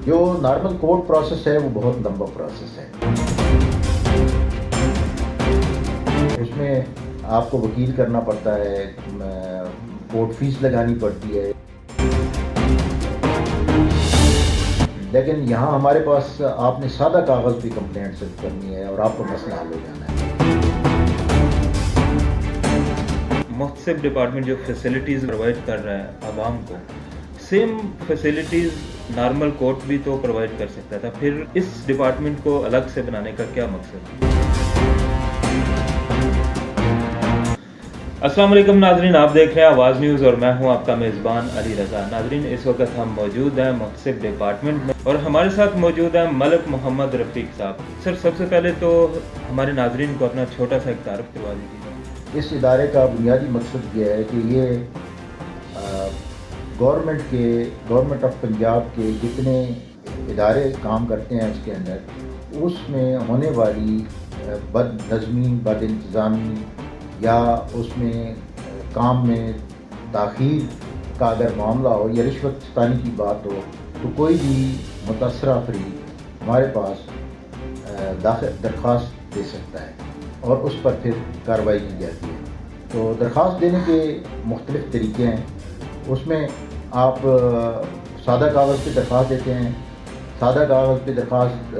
جو normal court process ہے وہ بہت لمبا پروسیس ہے. اس میں آپ کو وکیل کرنا پڑتا ہے, کورٹ فیس لگانی پڑتی ہے. لیکن یہاں ہمارے پاس آپ نے سادہ کاغذ پہ کمپلینٹ صرف کرنی ہے اور آپ کا مسئلہ حل ہو جانا ہے. محتسب ڈپارٹمنٹ جو فیسلٹیز پرووائڈ کر رہا ہے عوام کو, سیم فیسلٹیز نارمل کورٹ بھی تو پرووائڈ کر سکتا تھا. پھر اس ڈپارٹمنٹ کو الگ سے بنانے کا کیا مقصد ہے؟ السلام علیکم ناظرین, آپ دیکھ رہے ہیں آواز نیوز اور میں ہوں آپ کا میزبان علی رضا. ناظرین, اس وقت ہم موجود ہیں محتسب ڈپارٹمنٹ میں اور ہمارے ساتھ موجود ہیں ملک محمد رفیق صاحب. سر, سب سے پہلے تو ہمارے ناظرین کو اپنا چھوٹا سا ایک تعارف کروا دیجیے. اس ادارے کا بنیادی مقصد یہ ہے کہ یہ گورنمنٹ آف پنجاب کے جتنے ادارے کام کرتے ہیں اس کے اندر, اس میں ہونے والی بد نظمی, بد انتظامی یا اس میں کام میں تاخیر کا اگر معاملہ ہو یا رشوت ستانی کی بات ہو تو کوئی بھی متاثرہ افراد ہمارے پاس درخواست دے سکتا ہے اور اس پر پھر کارروائی کی جاتی ہے. تو درخواست دینے کے مختلف طریقے ہیں. اس میں آپ سادہ کاغذ پہ درخواست دیتے ہیں. سادہ کاغذ پہ درخواست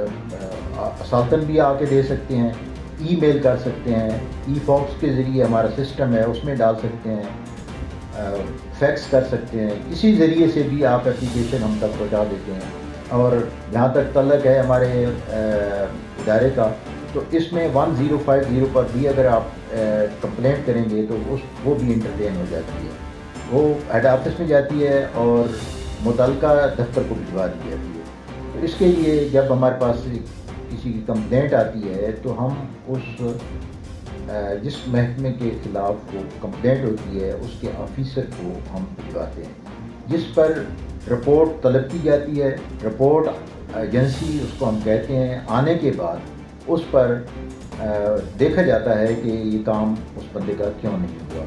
اصالتاً بھی آ کے دے سکتے ہیں, ای میل کر سکتے ہیں, ای فاکس کے ذریعے ہمارا سسٹم ہے اس میں ڈال سکتے ہیں, فیکس کر سکتے ہیں, کسی ذریعے سے بھی آپ اپلیکیشن ہم تک پہنچا دیتے ہیں. اور جہاں تک تعلق ہے ہمارے ادارے کا, تو اس میں 1050 پر بھی اگر آپ کمپلینٹ کریں گے تو وہ بھی انٹرٹین ہو جاتی ہے. وہ ہیڈ آفس میں جاتی ہے اور متعلقہ دفتر کو بھجوا دی جاتی ہے. تو اس کے لیے جب ہمارے پاس کسی کی کمپلینٹ آتی ہے تو ہم جس محکمے کے خلاف وہ کمپلینٹ ہوتی ہے اس کے آفیسر کو ہم بھجواتے ہیں, جس پر رپورٹ طلب کی جاتی ہے. رپورٹ ایجنسی اس کو ہم کہتے ہیں. آنے کے بعد اس پر دیکھا جاتا ہے کہ یہ کام اس بندے کا کیوں نہیں ہوا.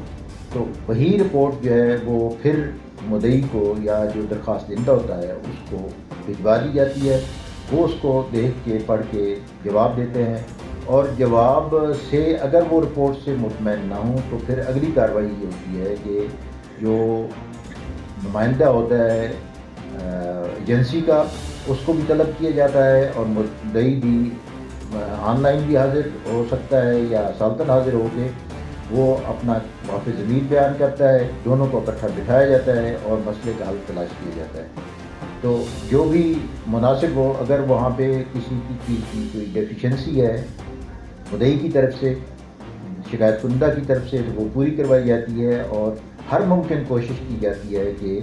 تو وہی رپورٹ جو ہے وہ پھر مدعی کو یا جو درخواست دہندہ ہوتا ہے اس کو بھجوا دی جاتی ہے. وہ اس کو دیکھ کے پڑھ کے جواب دیتے ہیں, اور جواب سے اگر وہ رپورٹ سے مطمئن نہ ہوں تو پھر اگلی کارروائی یہ ہوتی ہے کہ جو نمائندہ ہوتا ہے ایجنسی کا اس کو بھی طلب کیا جاتا ہے, اور مدعی بھی آن لائن بھی حاضر ہو سکتا ہے یا سالتاً حاضر ہو کے وہ اپنا معافی ضمیر بیان کرتا ہے. دونوں کو اکٹھا بٹھایا جاتا ہے اور مسئلے کا حل تلاش کیا جاتا ہے. تو جو بھی مناسب ہو, اگر وہاں پہ کسی چیز کی کوئی ڈیفیشنسی ہے مدعی کی طرف سے, شکایت کنندہ کی طرف سے, تو وہ پوری کروائی جاتی ہے اور ہر ممکن کوشش کی جاتی ہے کہ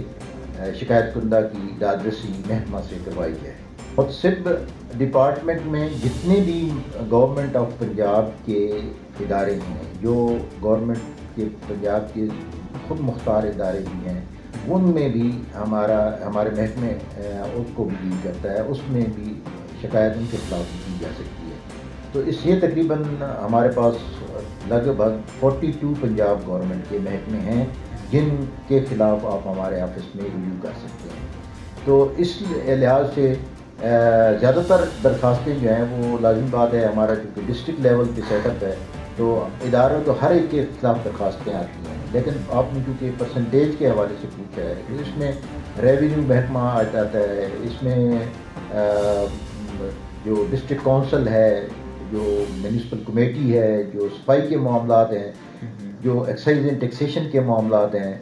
شکایت کنندہ کی داد رسی محکمہ سے کروائی جائے. محتسب ڈپارٹمنٹ میں جتنے بھی گورنمنٹ آف پنجاب کے ادارے ہیں, جو گورنمنٹ کے پنجاب کے خود مختار ادارے بھی ہیں, ان میں بھی ہمارے محکمے اس کو بھی ڈیل کرتا ہے. اس میں بھی شکایت ان کے خلاف کی جا سکتی ہے. تو اس یہ تقریباً ہمارے پاس لگ بھگ 42 پنجاب گورنمنٹ کے محکمے ہیں جن کے خلاف آپ ہمارے آفس میں ریویو کر سکتے ہیں. تو اس لحاظ سے زیادہ تر درخواستیں جو ہیں وہ لازمی بات ہے, ہمارا چونکہ ڈسٹرکٹ لیول پہ سیٹ اپ ہے تو اداروں تو ہر ایک کے خلاف درخواستیں آتی ہیں. لیکن آپ نے چونکہ پرسنٹیج کے حوالے سے پوچھا ہے تو اس میں ریونیو محکمہ آ جاتا ہے, اس میں جو ڈسٹرکٹ کونسل ہے, جو میونسپل کمیٹی ہے, جو صفائی کے معاملات ہیں, جو ایکسائز اینڈ ٹیکسیشن کے معاملات ہیں,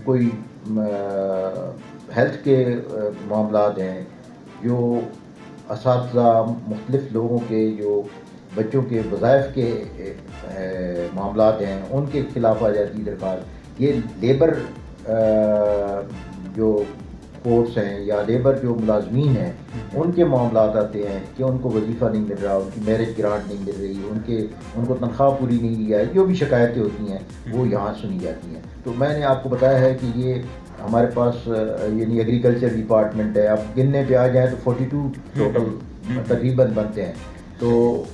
کوئی ہیلتھ کے معاملات ہیں, جو اساتذہ مختلف لوگوں کے جو بچوں کے وظائف کے معاملات ہیں ان کے خلاف آ جاتی درخواست. یہ لیبر جو کورٹس ہیں یا لیبر جو ملازمین ہیں ان کے معاملات آتے ہیں کہ ان کو وظیفہ نہیں مل رہا, ان کی میرج گرانٹ نہیں مل رہی, ان کو تنخواہ پوری نہیں دی جائے, جو بھی شکایتیں ہوتی ہیں وہ یہاں سنی جاتی ہیں. تو میں نے آپ کو بتایا ہے کہ یہ ہمارے پاس یعنی ایگریکلچر ڈپارٹمنٹ ہے. اب گننے پہ آ جائیں تو 42 ٹوٹل تقریباً بنتے ہیں. تو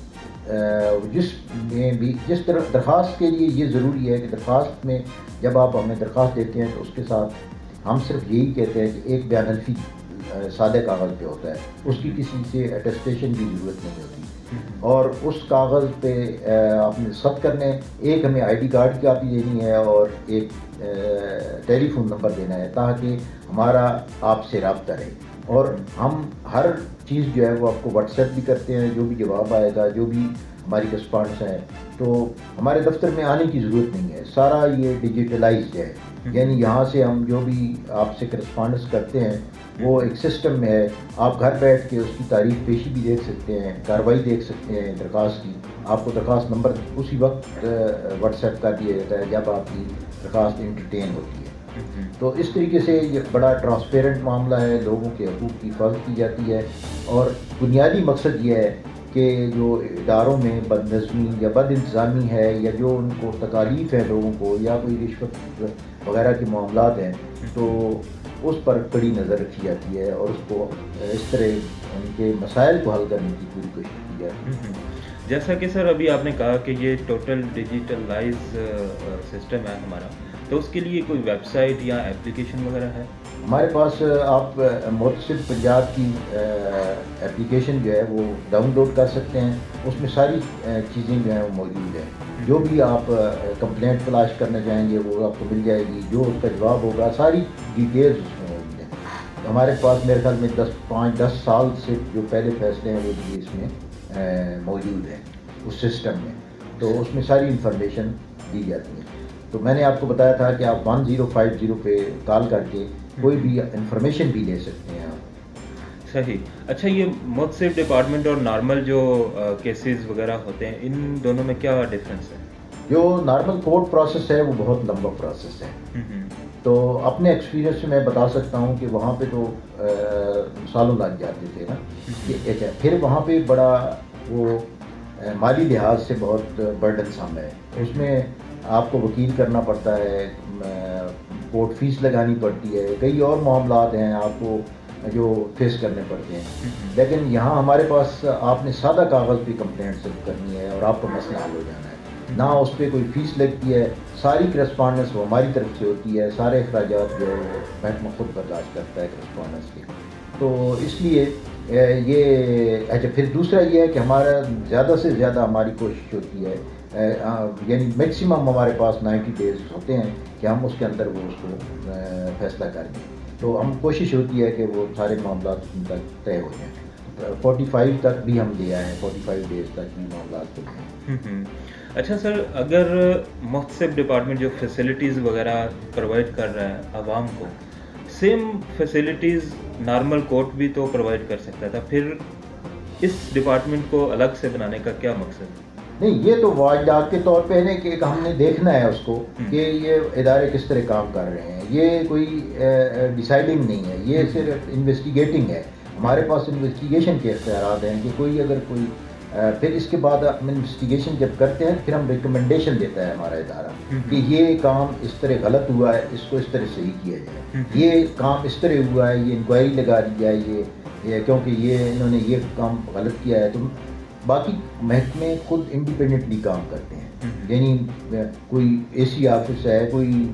جس طرح درخواست کے لیے یہ ضروری ہے کہ درخواست میں جب آپ ہمیں درخواست دیتے ہیں تو اس کے ساتھ ہم صرف یہی کہتے ہیں کہ ایک بیان حلفی سادے کاغذ پہ ہوتا ہے، اس کی کسی سے اٹیسٹیشن کی ضرورت نہیں ہوتی، اور اس کاغذ پہ آپ نے ثبت کرنے، ایک ہمیں آئی ڈی کارڈ کی کاپی دینی ہے اور ایک ٹیلی فون نمبر دینا ہے تاکہ ہمارا آپ سے رابطہ رہے، اور ہم ہر چیز جو ہے وہ آپ کو واٹس ایپ بھی کرتے ہیں، جو بھی جواب آئے گا، جو بھی ہماری کرسپانڈنس ہے، تو ہمارے دفتر میں آنے کی ضرورت نہیں ہے، سارا یہ ڈیجیٹلائزڈ ہے، یعنی یہاں سے ہم جو بھی آپ سے کرسپانڈنس کرتے ہیں وہ ایک سسٹم میں ہے، آپ گھر بیٹھ کے اس کی تاریخ پیشی بھی دیکھ سکتے ہیں، کارروائی دیکھ سکتے ہیں درخواست کی، آپ کو درخواست نمبر اسی وقت واٹس ایپ کر دیا جاتا ہے جب آپ کی درخواست انٹرٹین ہوتی ہے۔ تو اس طریقے سے یہ بڑا ٹرانسپیرنٹ معاملہ ہے، لوگوں کے حقوق کی حفاظت کی جاتی ہے، اور بنیادی مقصد یہ ہے کہ جو اداروں میں بد نظمی یا بد انتظامی ہے، یا جو ان کو تکالیف ہے لوگوں کو، یا کوئی رشوت وغیرہ کے معاملات ہیں، تو اس پر کڑی نظر رکھی جاتی ہے، اور اس کو اس طرح ان کے مسائل کو حل کرنے کی پوری کوشش کی جاتی ہے۔ جیسا کہ سر ابھی آپ نے کہا کہ یہ ٹوٹل ڈیجیٹلائز سسٹم ہے ہمارا، تو اس کے لیے کوئی ویب سائٹ یا اپلیکیشن وغیرہ ہے؟ ہمارے پاس آپ محتسب پنجاب کی اپلیکیشن جو ہے وہ ڈاؤن لوڈ کر سکتے ہیں، اس میں ساری چیزیں جو ہیں وہ موجود ہیں، جو بھی آپ کمپلینٹ تلاش کرنا چاہیں گے وہ آپ کو مل جائے گی، جو اس کا جواب ہوگا ساری ڈیٹیلز اس میں موجود ہیں۔ ہمارے پاس میرے خیال میں 5-10 سال سے جو پہلے فیصلے ہیں وہ بھی اس میں موجود ہیں اس سسٹم میں، تو اس میں ساری انفارمیشن دی جاتی ہے۔ تو میں نے آپ کو بتایا تھا کہ آپ 1050 پہ کال کر کے کوئی بھی انفارمیشن بھی لے سکتے ہیں آپ۔ صحیح۔ اچھا، یہ محتسب ڈپارٹمنٹ اور نارمل جو کیسز وغیرہ ہوتے ہیں، ان دونوں میں کیا ڈفرینس ہے؟ جو نارمل کورٹ پروسیس ہے وہ بہت لمبا پروسیس ہے، تو اپنے ایکسپیرینس سے میں بتا سکتا ہوں کہ وہاں پہ تو سالوں لگ جاتے تھے نا، کہ پھر وہاں پہ بڑا وہ مالی لحاظ سے بہت برڈن سام ہے، اس میں آپ کو وکیل کرنا پڑتا ہے، کورٹ فیس لگانی پڑتی ہے، کئی اور معاملات ہیں آپ کو جو فیس کرنے پڑتے ہیں، لیکن یہاں ہمارے پاس آپ نے سادہ کاغذ پہ کمپلینٹ صرف کرنی ہے اور آپ کا مسئلہ حل ہو جانا ہے، نہ اس پہ کوئی فیس لگتی ہے، ساری کرسپانڈنس وہ ہماری طرف سے ہوتی ہے، سارے اخراجات جو ہے وہ محکمہ خود برداشت کرتا ہے کرسپانڈنس کے، تو اس لیے یہ اچھا پھر دوسرا یہ ہے کہ ہمارا زیادہ سے زیادہ ہماری کوشش ہوتی ہے، یعنی میکسیمم ہمارے پاس 90 ڈیز ہوتے ہیں کہ ہم اس کے اندر وہ اس کو فیصلہ کریں، تو ہم کوشش ہوتی ہے کہ وہ سارے معاملات ان تک طے ہو جائیں، 45 تک بھی ہم دے آئے ہیں، 45 ڈیز تک بھی معاملات ہو جائیں۔ اچھا سر، اگر محتسب ڈپارٹمنٹ جو فیسلٹیز وغیرہ پرووائڈ کر رہا ہے عوام کو، سیم فیسلٹیز نارمل کورٹ بھی تو پرووائڈ کر سکتا تھا، پھر اس ڈپارٹمنٹ کو الگ سے بنانے کا کیا مقصد ہے؟ نہیں، یہ تو واجدات کے طور پہ ہے کہ ہم نے دیکھنا ہے اس کو کہ یہ ادارے کس طرح کام کر رہے ہیں، یہ کوئی ڈیسائیڈنگ نہیں ہے، یہ صرف انویسٹیگیٹنگ ہے، ہمارے پاس انویسٹیگیشن کے اختیارات ہیں کہ کوئی اگر کوئی پھر اس کے بعد ہم انویسٹیگیشن جب کرتے ہیں پھر ہم ریکمنڈیشن دیتا ہے ہمارا ادارہ کہ یہ کام اس طرح غلط ہوا ہے، اس کو اس طرح صحیح کیا جائے، یہ کام اس طرح ہوا ہے، یہ انکوائری لگا دی جائے، یہ کیونکہ یہ انہوں نے یہ کام غلط کیا ہے، تو باقی محکمے خود انڈیپینڈنٹلی کام کرتے ہیں، یعنی کوئی اے سی آفس ہے، کوئی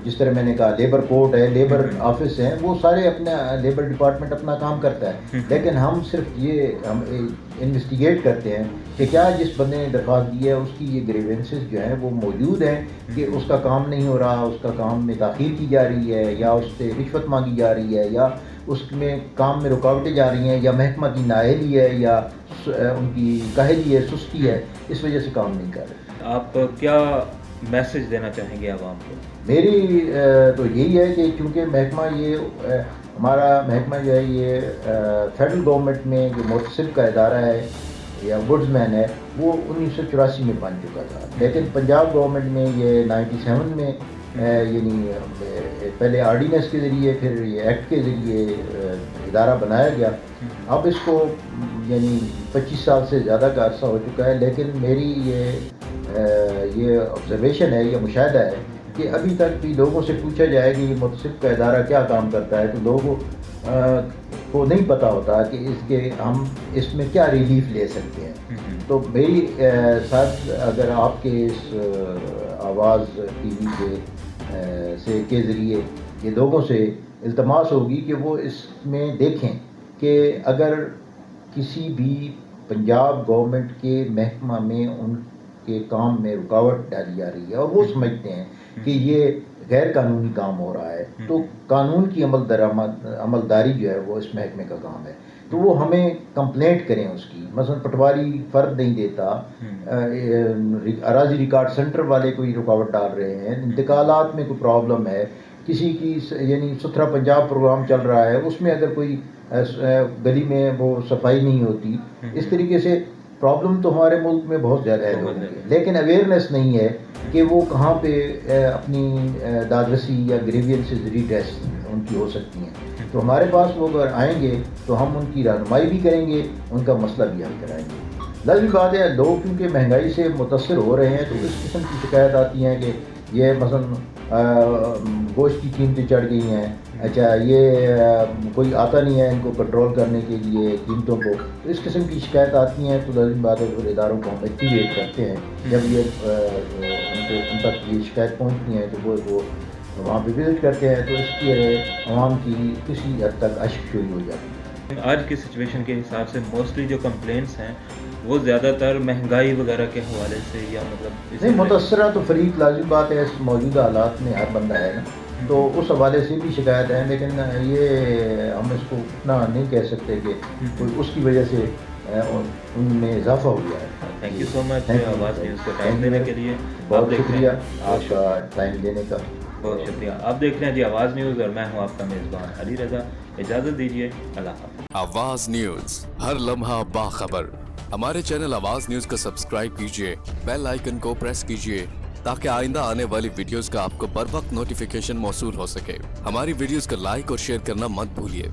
جس طرح میں نے کہا لیبر کورٹ ہے، لیبر آفس ہیں، وہ سارے اپنا لیبر ڈپارٹمنٹ اپنا کام کرتا ہے، لیکن ہم صرف یہ ہم انویسٹیگیٹ کرتے ہیں کہ کیا جس بندے نے درخواست دی ہے اس کی یہ گریوینسز جو ہیں وہ موجود ہیں کہ اس کا کام نہیں ہو رہا، اس کا کام میں تاخیر کی جا رہی ہے، یا اس سے رشوت مانگی جا رہی ہے، یا اس میں کام میں رکاوٹیں جا رہی ہیں، یا محکمہ کی نااہلی ہے، یا ان کی کاہلی ہے، سستی ہے، اس وجہ سے کام نہیں کر رہے۔ آپ کیا میسج دینا چاہیں گے عوام کو؟ میری تو یہی ہے کہ چونکہ محکمہ یہ ہمارا محکمہ جو ہے یہ فیڈرل گورنمنٹ میں جو محتسب کا ادارہ ہے یا گڈز مین ہے وہ 1984 میں بن چکا تھا، لیکن پنجاب گورنمنٹ میں یہ 97 میں یعنی پہلے آرڈیننس کے ذریعے پھر یہ ایکٹ کے ذریعے ادارہ بنایا گیا، اب اس کو یعنی 25 سال سے زیادہ کا عرصہ ہو چکا ہے، لیکن میری یہ آبزرویشن ہے، یہ مشاہدہ ہے کہ ابھی تک بھی لوگوں سے پوچھا جائے کہ یہ محتسب کا ادارہ کیا کام کرتا ہے تو لوگوں کو نہیں پتہ ہوتا کہ ہم اس میں کیا ریلیف لے سکتے ہیں، تو میری ساتھ اگر آپ کے اس آواز ٹی وی کے ذریعے یہ لوگوں سے التماس ہوگی کہ وہ اس میں دیکھیں کہ اگر کسی بھی پنجاب گورنمنٹ کے محکمہ میں ان کے کام میں رکاوٹ ڈالی جا رہی ہے اور وہ سمجھتے ہیں کہ یہ غیر قانونی کام ہو رہا ہے، تو قانون کی عملداری جو ہے وہ اس محکمے کا کام ہے، تو وہ ہمیں کمپلینٹ کریں اس کی. مثلا پٹواری فرد نہیں دیتا، اراضی ریکارڈ سینٹر والے کوئی رکاوٹ ڈال رہے ہیں، انتقالات میں کوئی پرابلم ہے، کسی کی یعنی ستھرا پنجاب پروگرام چل رہا ہے اس میں اگر کوئی گلی میں وہ صفائی نہیں ہوتی، اس طریقے سے پرابلم تو ہمارے ملک میں بہت زیادہ ہے لوگوں کے، لیکن اویئرنیس نہیں ہے کہ وہ کہاں پہ اپنی داد رسی یا گریوینسز ریڈریس ان کی ہو سکتی ہیں. تو ہمارے پاس وہ اگر آئیں گے تو ہم ان کی رہنمائی بھی کریں گے، ان کا مسئلہ بھی حل کرائیں گے. لازمی بات ہے لوگ کیونکہ مہنگائی سے متاثر ہو رہے ہیں تو اس قسم کی شکایت آتی ہیں کہ یہ مثلا گوشت کی قیمتیں چڑھ گئی ہیں، اچھا یہ کوئی آتا نہیں ہے ان کو کنٹرول کرنے کے لیے قیمتوں کو، تو اس قسم کی شکایت آتی ہیں. تو لازمی بات ہے پھر اداروں کو ہم ایکٹیویٹ کرتے ہیں جب یہ ان تک یہ شکایت پہنچتی ہیں تو وہ وہاں پہ وزٹ کرتے ہیں، تو اس کی عوام کی کسی حد تک اشک شوئی ہو جاتی ہے. آج کی سچویشن کے حساب سے موسٹلی جو کمپلینٹس ہیں وہ زیادہ تر مہنگائی وغیرہ کے حوالے سے یا مطلب نہیں، متاثرہ تو فریق لازم بات ہے اس موجودہ حالات میں ہر بندہ ہے نا، تو اس حوالے سے بھی شکایت ہے، لیکن یہ ہم اس کو اتنا نہیں کہہ سکتے کہ کوئی اس کی وجہ سے ان میں اضافہ ہو گیا ہے. تھینک یو سو مچ آواز نیوز کو ٹائم دینے کے لیے. بہت شکریہ آپ کا ٹائم دینے کا. بہت شکریہ. آپ دیکھ رہے ہیں جی آواز نیوز اور میں ہوں آپ کا میزبان علی رضا. اجازت دیجیے. اللہ حافظ. آواز نیوز، ہر لمحہ باخبر. ہمارے چینل آواز نیوز کو سبسکرائب کیجیے، بیل آئیکن کو پریس کیجیے تاکہ آئندہ آنے والی ویڈیوز کا آپ کو بر وقت نوٹیفیکیشن موصول ہو سکے. ہماری ویڈیوز کو لائک اور شیئر کرنا مت بھولیے.